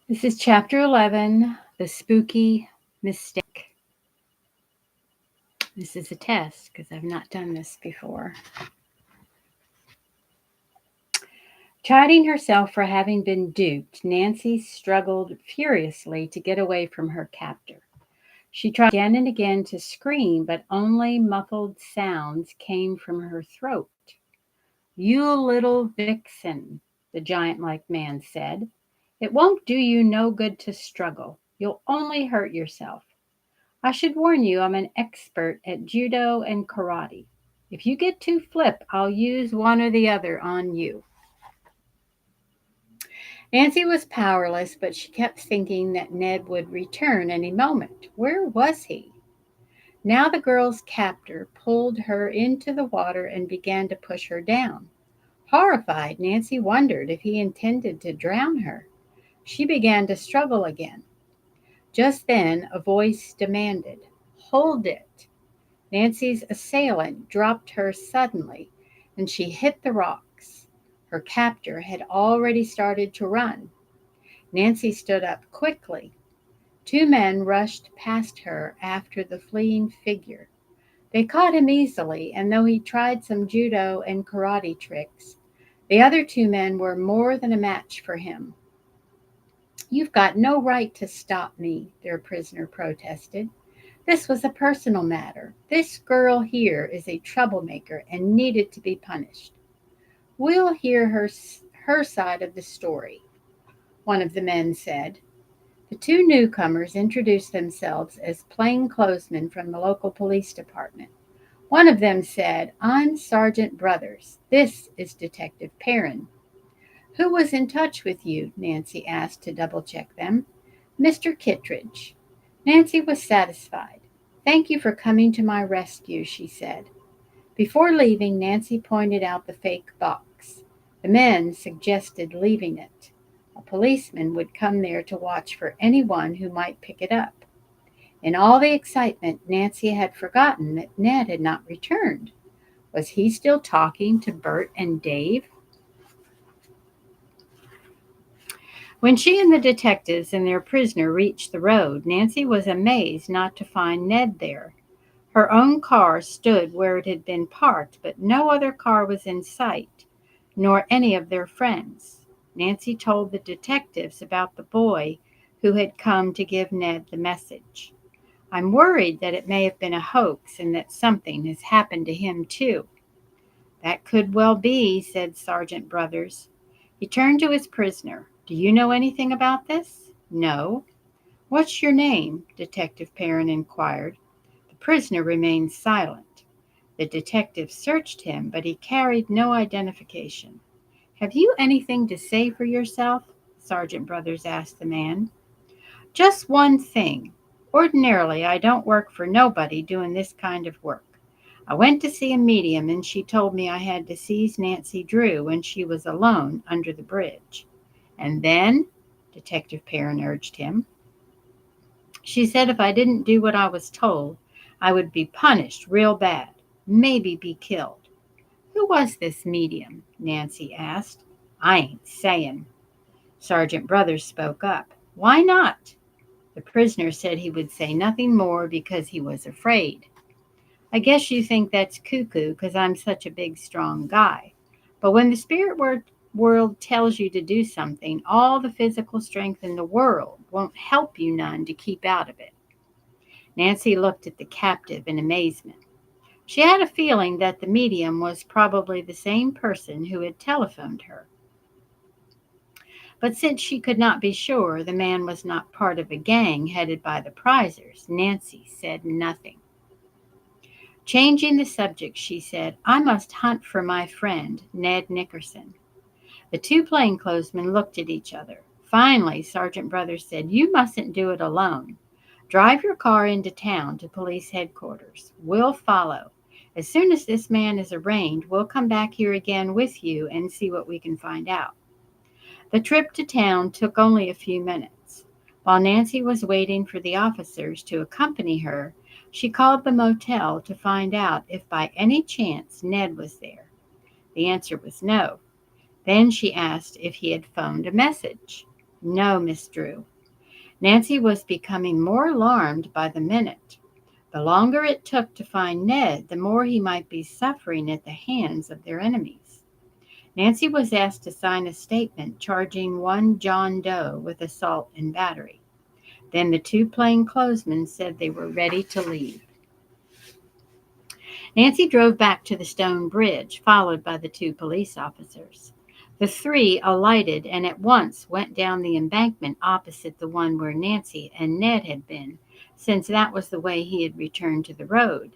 This is Chapter 11, The Spooky Mistake. This is a test because I've not done this before. Chiding herself for having been duped, Nancy struggled furiously to get away from her captor. She tried again and again to scream, but only muffled sounds came from her throat. "You little vixen," the giant-like man said. "It won't do you no good to struggle. You'll only hurt yourself. I should warn you I'm an expert at judo and karate. If you get too flip, I'll use one or the other on you." Nancy was powerless, but she kept thinking that Ned would return any moment. Where was he? Now the girl's captor pulled her into the water and began to push her down. Horrified, Nancy wondered if he intended to drown her. She began to struggle again. Just then a voice demanded, "Hold it." Nancy's assailant dropped her suddenly, and she hit the rocks. Her captor had already started to run. Nancy stood up quickly. Two men rushed past her after the fleeing figure. They caught him easily, and though he tried some judo and karate tricks, the other two men were more than a match for him. "You've got no right to stop me," their prisoner protested. "This was a personal matter. This girl here is a troublemaker and needed to be punished." "We'll hear her side of the story," one of the men said. The two newcomers introduced themselves as plainclothesmen from the local police department. One of them said, "I'm Sergeant Brothers. This is Detective Perrin." "Who was in touch with you?" Nancy asked to double-check them. "Mr. Kittredge." Nancy was satisfied. "Thank you for coming to my rescue," she said. Before leaving, Nancy pointed out the fake box. The men suggested leaving it. A policeman would come there to watch for anyone who might pick it up. In all the excitement, Nancy had forgotten that Ned had not returned. Was he still talking to Bert and Dave? When she and the detectives and their prisoner reached the road, Nancy was amazed not to find Ned there. Her own car stood where it had been parked, but no other car was in sight, nor any of their friends. Nancy told the detectives about the boy who had come to give Ned the message. "I'm worried that it may have been a hoax and that something has happened to him too." "That could well be," said Sergeant Brothers. He turned to his prisoner. "Do you know anything about this?" "No." "What's your name?" Detective Perrin inquired. The prisoner remained silent. The detective searched him, but he carried no identification. "Have you anything to say for yourself?" Sergeant Brothers asked the man. "Just one thing. Ordinarily, I don't work for nobody doing this kind of work. I went to see a medium, and she told me I had to seize Nancy Drew when she was alone under the bridge." "And then?" Detective Perrin urged him. "She said if I didn't do what I was told, I would be punished real bad, maybe be killed." "Who was this medium?" Nancy asked. "I ain't saying." Sergeant Brothers spoke up. "Why not?" The prisoner said he would say nothing more because he was afraid. "I guess you think that's cuckoo because I'm such a big, strong guy. But when the spirit world tells you to do something, all the physical strength in the world won't help you none to keep out of it." Nancy looked at the captive in amazement. She had a feeling that the medium was probably the same person who had telephoned her. But since she could not be sure the man was not part of a gang headed by the prizers, Nancy said nothing. Changing the subject, she said, "I must hunt for my friend, Ned Nickerson." The two plainclothesmen looked at each other. Finally, Sergeant Brothers said, "You mustn't do it alone. Drive your car into town to police headquarters. We'll follow. As soon as this man is arraigned, we'll come back here again with you and see what we can find out." The trip to town took only a few minutes. While Nancy was waiting for the officers to accompany her, she called the motel to find out if by any chance Ned was there. The answer was no. Then she asked if he had phoned a message. No, Miss Drew. Nancy was becoming more alarmed by the minute. The longer it took to find Ned, the more he might be suffering at the hands of their enemies. Nancy was asked to sign a statement charging one John Doe with assault and battery. Then the two plainclothesmen said they were ready to leave. Nancy drove back to the stone bridge, followed by the two police officers. The three alighted and at once went down the embankment opposite the one where Nancy and Ned had been, since that was the way he had returned to the road.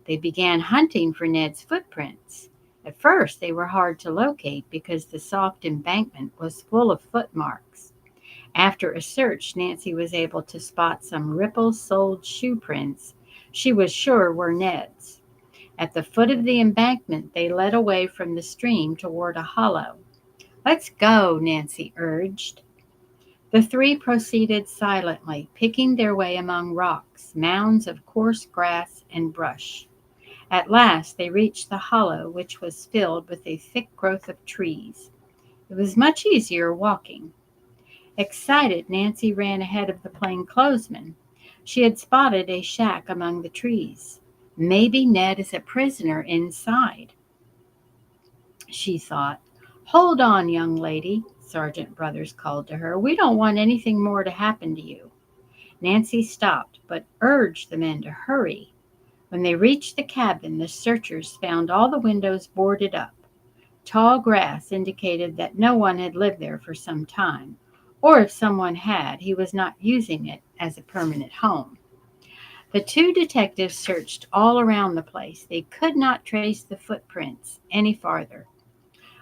They began hunting for Ned's footprints. At first, they were hard to locate because the soft embankment was full of footmarks. After a search, Nancy was able to spot some ripple-soled shoe prints she was sure were Ned's. At the foot of the embankment, they led away from the stream toward a hollow. "Let's go," Nancy urged. The three proceeded silently, picking their way among rocks, mounds of coarse grass, and brush. At last they reached the hollow, which was filled with a thick growth of trees. It was much easier walking. Excited, Nancy ran ahead of the plainclothesman. She had spotted a shack among the trees. Maybe Ned is a prisoner inside, she thought. "Hold on, young lady," Sergeant Brothers called to her. "We don't want anything more to happen to you." Nancy stopped, but urged the men to hurry. When they reached the cabin, the searchers found all the windows boarded up. Tall grass indicated that no one had lived there for some time, or if someone had, he was not using it as a permanent home. The two detectives searched all around the place. They could not trace the footprints any farther.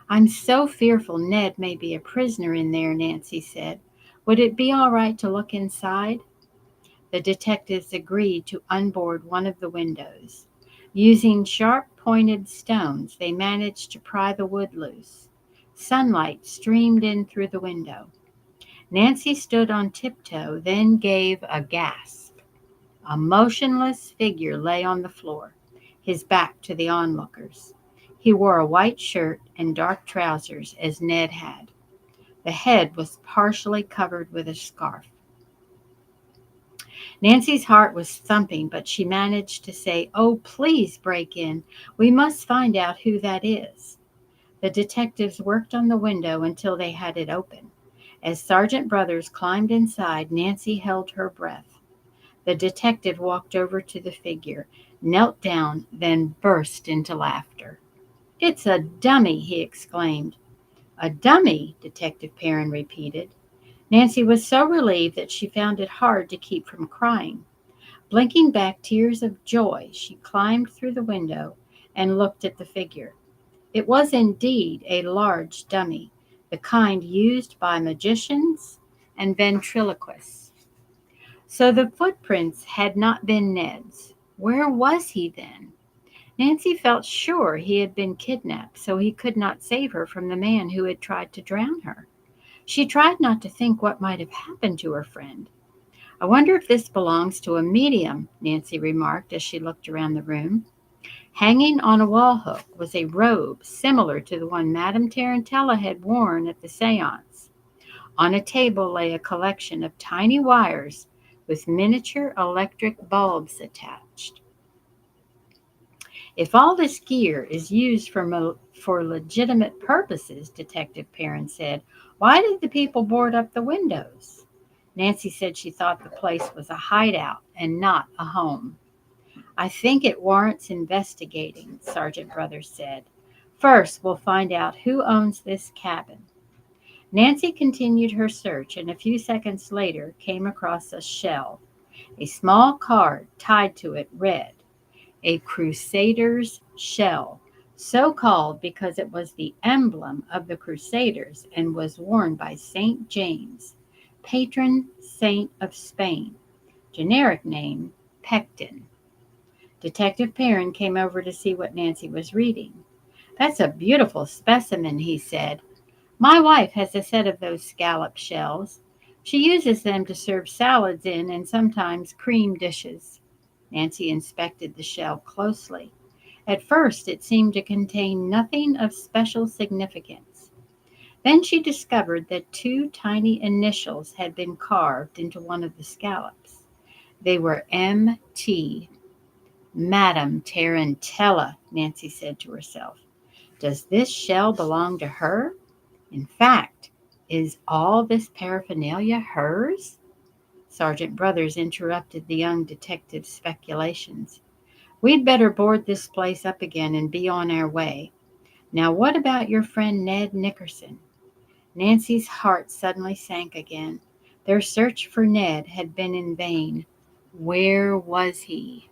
"I'm so fearful Ned may be a prisoner in there," Nancy said. "Would it be all right to look inside?" The detectives agreed to unboard one of the windows. Using sharp-pointed stones, they managed to pry the wood loose. Sunlight streamed in through the window. Nancy stood on tiptoe, then gave a gasp. A motionless figure lay on the floor, his back to the onlookers. He wore a white shirt and dark trousers, as Ned had. The head was partially covered with a scarf. Nancy's heart was thumping, but she managed to say, "Oh, please break in. We must find out who that is." The detectives worked on the window until they had it open. As Sergeant Brothers climbed inside, Nancy held her breath. The detective walked over to the figure, knelt down, then burst into laughter. "It's a dummy," he exclaimed. "A dummy?" Detective Perrin repeated. Nancy was so relieved that she found it hard to keep from crying. Blinking back tears of joy, she climbed through the window and looked at the figure. It was indeed a large dummy, the kind used by magicians and ventriloquists. So the footprints had not been Ned's. Where was he then? Nancy felt sure he had been kidnapped, so he could not save her from the man who had tried to drown her. She tried not to think what might have happened to her friend. "I wonder if this belongs to a medium," Nancy remarked as she looked around the room. Hanging on a wall hook was a robe similar to the one Madame Tarantella had worn at the séance. On a table lay a collection of tiny wires with miniature electric bulbs attached. "If all this gear is used for legitimate purposes," Detective Perrin said, "why did the people board up the windows?" Nancy said she thought the place was a hideout and not a home. "I think it warrants investigating," Sergeant Brothers said. "First, we'll find out who owns this cabin." Nancy continued her search and a few seconds later came across a shell. A small card tied to it read, "A Crusader's Shell," so called because it was the emblem of the Crusaders and was worn by St. James, patron saint of Spain. Generic name, Pectin. Detective Perrin came over to see what Nancy was reading. "That's a beautiful specimen," he said. "My wife has a set of those scallop shells. She uses them to serve salads in and sometimes cream dishes." Nancy inspected the shell closely. At first, it seemed to contain nothing of special significance. Then she discovered that two tiny initials had been carved into one of the scallops. They were M.T. Madame Tarantella, Nancy said to herself. Does this shell belong to her? In fact, is all this paraphernalia hers? Sergeant Brothers interrupted the young detective's speculations. We'd better board this place up again and be on our way. Now, what about your friend Ned Nickerson? Nancy's heart suddenly sank again. Their search for Ned had been in vain. Where was he?